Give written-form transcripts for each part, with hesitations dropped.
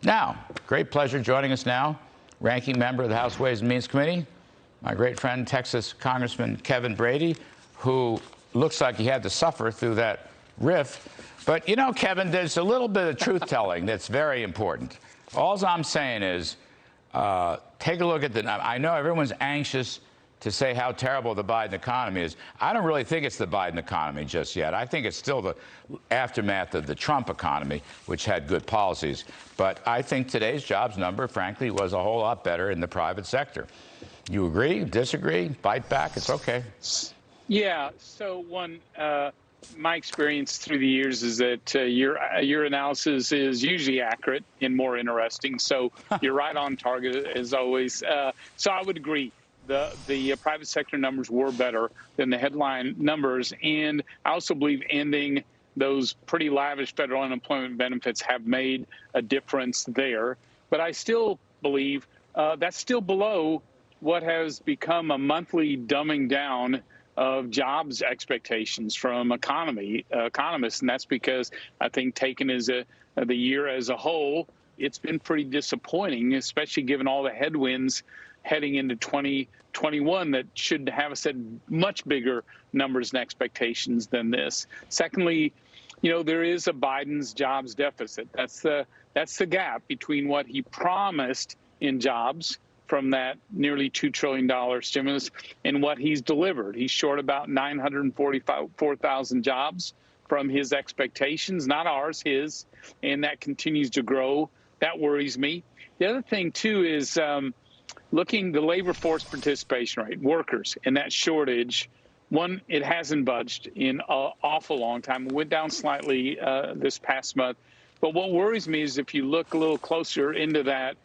Now, great pleasure joining us now, ranking member of the House Ways and Means Committee, my great friend, Texas Congressman Kevin Brady, who looks like he had to suffer through that riff. But, you know, Kevin, there's a little bit of truth-telling that's very important. All I'm saying is take a look at I know everyone's anxious to say how terrible the Biden economy is. I don't really think it's the Biden economy just yet. I think it's still the aftermath of the Trump economy, which had good policies. But I think today's jobs number, frankly, was a whole lot better in the private sector. You agree, disagree, bite back? It's okay. Yeah. So my experience through the years is that your analysis is usually accurate and more interesting. So you're right on target as always. So I would agree. The private sector numbers were better than the headline numbers. And I also believe ending those pretty lavish federal unemployment benefits have made a difference there. But I still believe that's still below what has become a monthly dumbing down of jobs expectations from economists. And that's because I think taken as the year as a whole, it's been pretty disappointing, especially given all the headwinds heading into 2021 that should have us at much bigger numbers and expectations than this. Secondly, you know, there is a Biden's jobs deficit. That's the gap between what he promised in jobs from that nearly $2 trillion stimulus and what he's delivered. He's short about 944,000 jobs from his expectations, not ours, his, and that continues to grow. That worries me. The other thing, too, is looking the labor force participation rate, workers, and that shortage. One, it hasn't budged in an awful long time. It went down slightly this past month. But what worries me is if you look a little closer into that,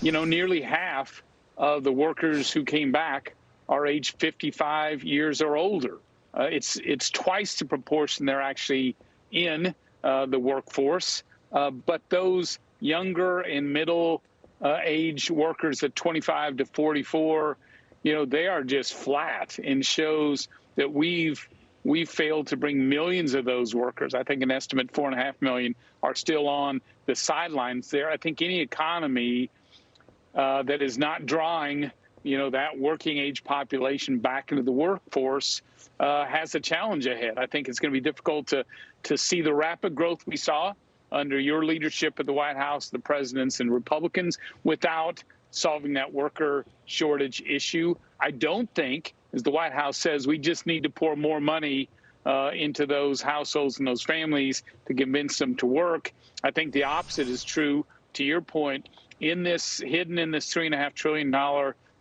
you know, nearly half of the workers who came back are aged 55 years or older. It's twice the proportion they're actually in the workforce. But those younger and middle age workers at 25 to 44, you know, they are just flat, and shows that we've failed to bring millions of those workers. I think an estimate 4.5 million are still on the sidelines there. I think any economy that is not drawing, you know, that working age population back into the workforce has a challenge ahead. I think it's going to be difficult to see the rapid growth we saw under your leadership at the White House, the presidents and Republicans, without solving that worker shortage issue. I don't think, as the White House says, we just need to pour more money into those households and those families to convince them to work. I think the opposite is true. To your point, hidden in this $3.5 trillion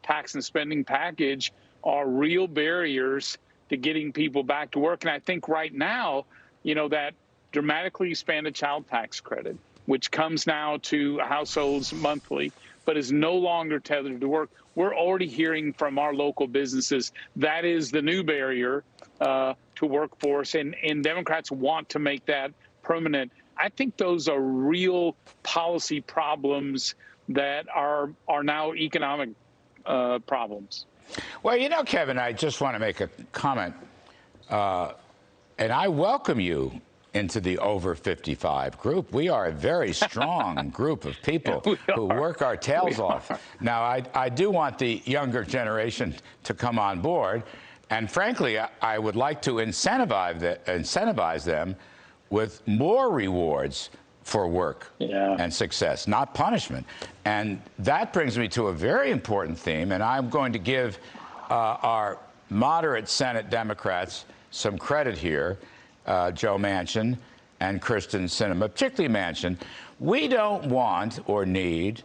tax and spending package are real barriers to getting people back to work. And I think right now, you know, that dramatically expanded child tax credit, which comes now to households monthly, but is no longer tethered to work. We're already hearing from our local businesses that is the new barrier to workforce, and Democrats want to make that permanent. I think those are real policy problems that are now economic problems. Well, you know, Kevin, I just want to make a comment, and I welcome you into the over 55 group. We are a very strong group of people who work our tails off. Now, I do want the younger generation to come on board, and frankly, I would like to incentivize them with more rewards for work and success, not punishment. And that brings me to a very important theme, and I'm going to give our moderate Senate Democrats some credit here, Joe Manchin and Kristen Sinema, particularly Manchin. We don't want or need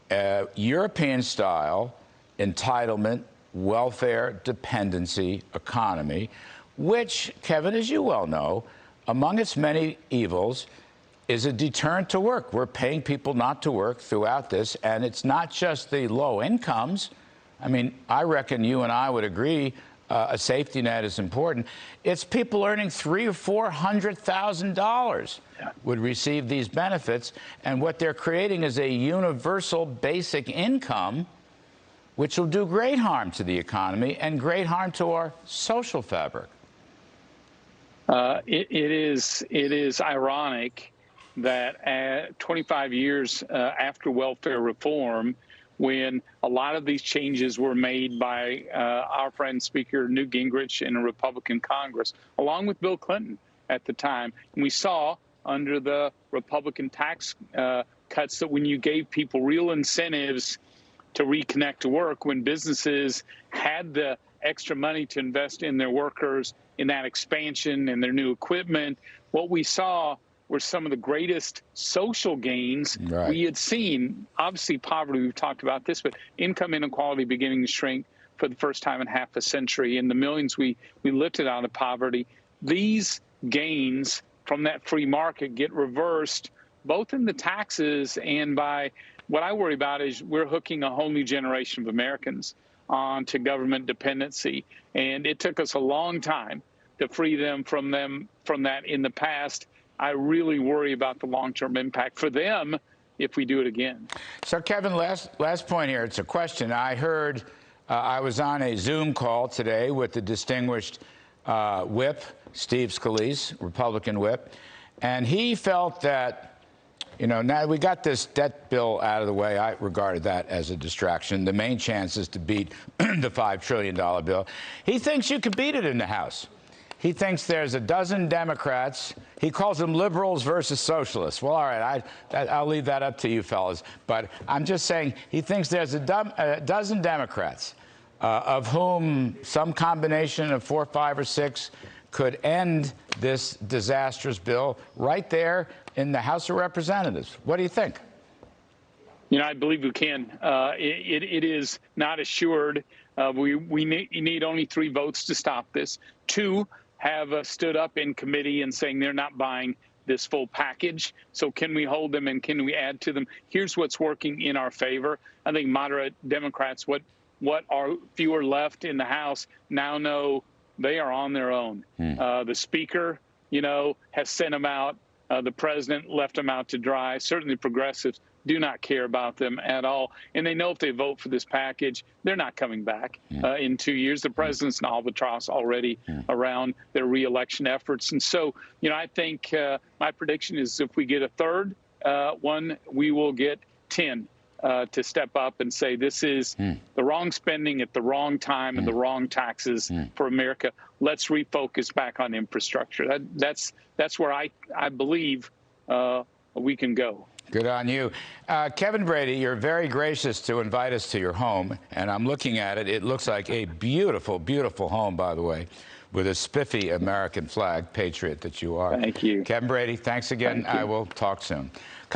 a European-style entitlement, welfare, dependency economy, which, Kevin, as you well know, among its many evils, is a deterrent to work. We're paying people not to work throughout this, and it's not just the low incomes. I mean, I reckon you and I would agree a safety net is important. It's people earning $300,000 or $400,000 would receive these benefits, and what they're creating is a universal basic income, which will do great harm to the economy and great harm to our social fabric. It is ironic that 25 years after welfare reform, when a lot of these changes were made by our friend Speaker Newt Gingrich in a Republican Congress, along with Bill Clinton at the time. And we saw under the Republican tax cuts that when you gave people real incentives to reconnect to work, when businesses had the extra money to invest in their workers, in that expansion and their new equipment, what we saw were some of the greatest social gains we had seen. Obviously, poverty, we've talked about this, but income inequality beginning to shrink for the first time in half a century, and the millions we lifted out of poverty. These gains from that free market get reversed both in the taxes and by what I worry about is we're hooking a whole new generation of Americans onto government dependency. And it took us a long time to free them from that in the past. I really worry about the long-term impact for them if we do it again. So, Kevin, last point here. It's a question. I heard I was on a Zoom call today with the distinguished whip, Steve Scalise, Republican whip, and he felt that, you know, now we got this debt bill out of the way. I regarded that as a distraction. The main chance is to beat the $5 trillion bill. He thinks you could beat it in the House. He thinks there's a dozen Democrats. He calls them liberals versus socialists. Well, all right, I'll leave that up to you fellas. But I'm just saying he thinks there's a dozen Democrats, of whom some combination of 4, 5, or 6 could end this disastrous bill right there in the House of Representatives. What do you think? You know, I believe we can. It is not assured. We need only 3 votes to stop this. 2 have stood up in committee and saying they're not buying this full package. So can we hold them and can we add to them? Here's what's working in our favor. I think moderate Democrats, what are fewer left in the House, now know they are on their own. The Speaker, you know, has sent them out. The president left them out to dry. Certainly progressives do not care about them at all. And they know if they vote for this package, they're not coming back in 2 years. The president's an albatross already around their reelection efforts. And so, you know, I think my prediction is if we get a third one, we will get 10 to step up and say this is the wrong spending at the wrong time and the wrong taxes for America. Let's refocus back on infrastructure. That's where I believe we can go. Good on you. Kevin Brady, you're very gracious to invite us to your home, and I'm looking at it. It looks like a beautiful, beautiful home, by the way, with a spiffy American flag, patriot that you are. Thank you. Kevin Brady, thanks again. I will talk soon.